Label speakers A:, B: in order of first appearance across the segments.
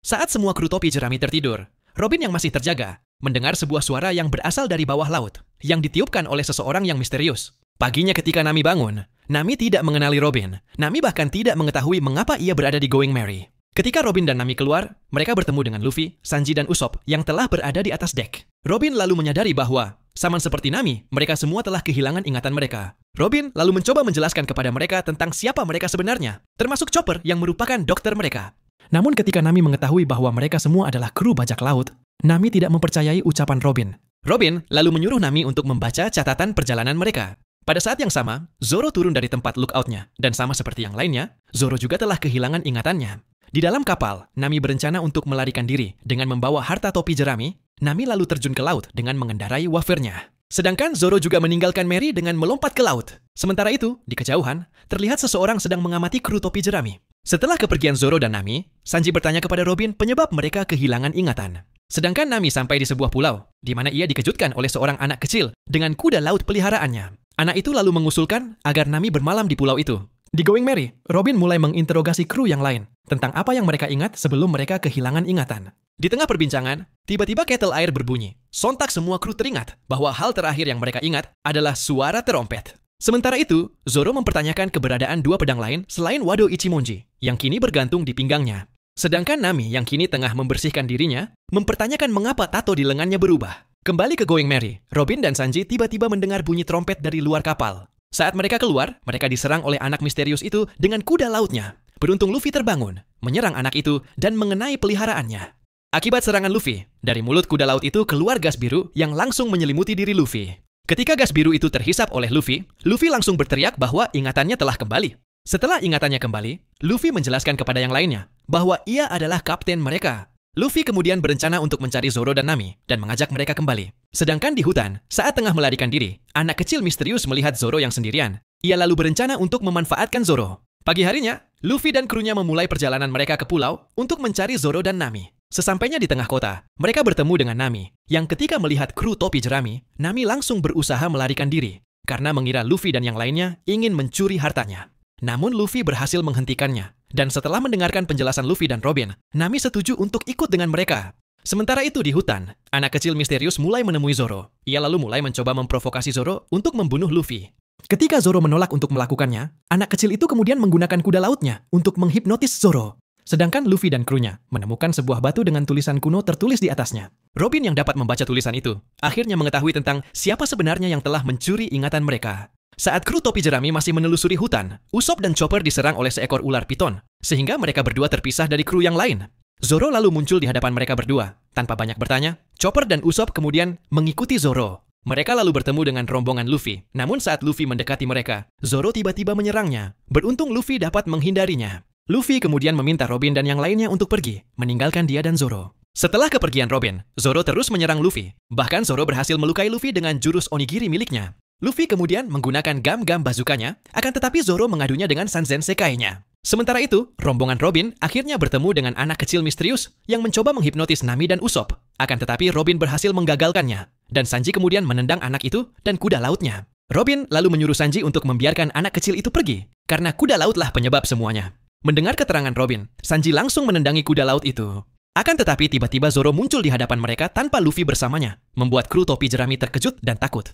A: Saat semua kru topi jerami tertidur, Robin yang masih terjaga mendengar sebuah suara yang berasal dari bawah laut yang ditiupkan oleh seseorang yang misterius. Paginya ketika Nami bangun, Nami tidak mengenali Robin. Nami bahkan tidak mengetahui mengapa ia berada di Going Merry. Ketika Robin dan Nami keluar, mereka bertemu dengan Luffy, Sanji, dan Usopp yang telah berada di atas dek. Robin lalu menyadari bahwa, sama seperti Nami, mereka semua telah kehilangan ingatan mereka. Robin lalu mencoba menjelaskan kepada mereka tentang siapa mereka sebenarnya, termasuk Chopper yang merupakan dokter mereka. Namun ketika Nami mengetahui bahwa mereka semua adalah kru bajak laut, Nami tidak mempercayai ucapan Robin. Robin lalu menyuruh Nami untuk membaca catatan perjalanan mereka. Pada saat yang sama, Zoro turun dari tempat lookout-nya, dan sama seperti yang lainnya, Zoro juga telah kehilangan ingatannya. Di dalam kapal, Nami berencana untuk melarikan diri dengan membawa harta topi jerami. Nami lalu terjun ke laut dengan mengendarai wafernya. Sedangkan Zoro juga meninggalkan Merry dengan melompat ke laut. Sementara itu, di kejauhan, terlihat seseorang sedang mengamati kru topi jerami. Setelah kepergian Zoro dan Nami, Sanji bertanya kepada Robin penyebab mereka kehilangan ingatan. Sedangkan Nami sampai di sebuah pulau, di mana ia dikejutkan oleh seorang anak kecil dengan kuda laut peliharaannya. Anak itu lalu mengusulkan agar Nami bermalam di pulau itu. Di Going Merry, Robin mulai menginterogasi kru yang lain tentang apa yang mereka ingat sebelum mereka kehilangan ingatan. Di tengah perbincangan, tiba-tiba kettle air berbunyi. Sontak semua kru teringat bahwa hal terakhir yang mereka ingat adalah suara terompet. Sementara itu, Zoro mempertanyakan keberadaan dua pedang lain selain Wado Ichimonji, yang kini bergantung di pinggangnya. Sedangkan Nami yang kini tengah membersihkan dirinya, mempertanyakan mengapa tato di lengannya berubah. Kembali ke Going Merry, Robin dan Sanji tiba-tiba mendengar bunyi trompet dari luar kapal. Saat mereka keluar, mereka diserang oleh anak misterius itu dengan kuda lautnya. Beruntung Luffy terbangun, menyerang anak itu, dan mengenai peliharaannya. Akibat serangan Luffy, dari mulut kuda laut itu keluar gas biru yang langsung menyelimuti diri Luffy. Ketika gas biru itu terhisap oleh Luffy, Luffy langsung berteriak bahwa ingatannya telah kembali. Setelah ingatannya kembali, Luffy menjelaskan kepada yang lainnya bahwa ia adalah kapten mereka. Luffy kemudian berencana untuk mencari Zoro dan Nami dan mengajak mereka kembali. Sedangkan di hutan, saat tengah melarikan diri, anak kecil misterius melihat Zoro yang sendirian. Ia lalu berencana untuk memanfaatkan Zoro. Pagi harinya, Luffy dan krunya memulai perjalanan mereka ke pulau untuk mencari Zoro dan Nami. Sesampainya di tengah kota, mereka bertemu dengan Nami, yang ketika melihat kru topi jerami, Nami langsung berusaha melarikan diri, karena mengira Luffy dan yang lainnya ingin mencuri hartanya. Namun Luffy berhasil menghentikannya, dan setelah mendengarkan penjelasan Luffy dan Robin, Nami setuju untuk ikut dengan mereka. Sementara itu di hutan, anak kecil misterius mulai menemui Zoro. Ia lalu mulai mencoba memprovokasi Zoro untuk membunuh Luffy. Ketika Zoro menolak untuk melakukannya, anak kecil itu kemudian menggunakan kuda lautnya untuk menghipnotis Zoro. Sedangkan Luffy dan krunya menemukan sebuah batu dengan tulisan kuno tertulis di atasnya. Robin yang dapat membaca tulisan itu, akhirnya mengetahui tentang siapa sebenarnya yang telah mencuri ingatan mereka. Saat kru topi jerami masih menelusuri hutan, Usopp dan Chopper diserang oleh seekor ular piton, sehingga mereka berdua terpisah dari kru yang lain. Zoro lalu muncul di hadapan mereka berdua. Tanpa banyak bertanya, Chopper dan Usopp kemudian mengikuti Zoro. Mereka lalu bertemu dengan rombongan Luffy. Namun saat Luffy mendekati mereka, Zoro tiba-tiba menyerangnya. Beruntung Luffy dapat menghindarinya. Luffy kemudian meminta Robin dan yang lainnya untuk pergi, meninggalkan dia dan Zoro. Setelah kepergian Robin, Zoro terus menyerang Luffy. Bahkan Zoro berhasil melukai Luffy dengan jurus onigiri miliknya. Luffy kemudian menggunakan gam-gam bazukanya, akan tetapi Zoro mengadunya dengan Sanzen Sekai-nya. Sementara itu, rombongan Robin akhirnya bertemu dengan anak kecil misterius yang mencoba menghipnotis Nami dan Usopp. Akan tetapi Robin berhasil menggagalkannya, dan Sanji kemudian menendang anak itu dan kuda lautnya. Robin lalu menyuruh Sanji untuk membiarkan anak kecil itu pergi, karena kuda lautlah penyebab semuanya. Mendengar keterangan Robin, Sanji langsung menendangi kuda laut itu. Akan tetapi tiba-tiba Zoro muncul di hadapan mereka tanpa Luffy bersamanya, membuat kru topi jerami terkejut dan takut.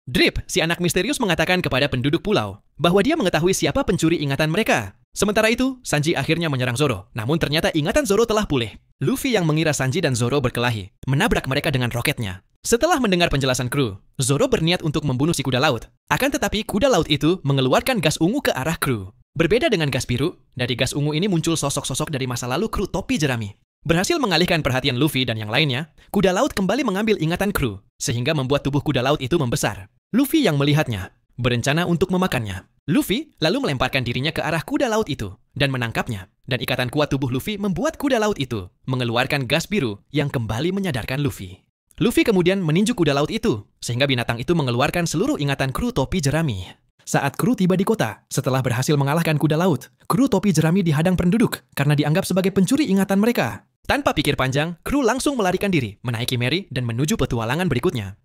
A: Drip, si anak misterius mengatakan kepada penduduk pulau bahwa dia mengetahui siapa pencuri ingatan mereka. Sementara itu, Sanji akhirnya menyerang Zoro, namun ternyata ingatan Zoro telah pulih. Luffy yang mengira Sanji dan Zoro berkelahi, menabrak mereka dengan roketnya. Setelah mendengar penjelasan kru, Zoro berniat untuk membunuh si kuda laut. Akan tetapi kuda laut itu mengeluarkan gas ungu ke arah kru. Berbeda dengan gas biru, dari gas ungu ini muncul sosok-sosok dari masa lalu kru topi jerami. Berhasil mengalihkan perhatian Luffy dan yang lainnya, kuda laut kembali mengambil ingatan kru, sehingga membuat tubuh kuda laut itu membesar. Luffy yang melihatnya, berencana untuk memakannya. Luffy lalu melemparkan dirinya ke arah kuda laut itu, dan menangkapnya. Dan ikatan kuat tubuh Luffy membuat kuda laut itu mengeluarkan gas biru yang kembali menyadarkan Luffy. Luffy kemudian meninju kuda laut itu, sehingga binatang itu mengeluarkan seluruh ingatan kru topi jerami. Saat kru tiba di kota, setelah berhasil mengalahkan kuda laut, kru topi jerami dihadang penduduk karena dianggap sebagai pencuri ingatan mereka. Tanpa pikir panjang, kru langsung melarikan diri, menaiki Merry dan menuju petualangan berikutnya.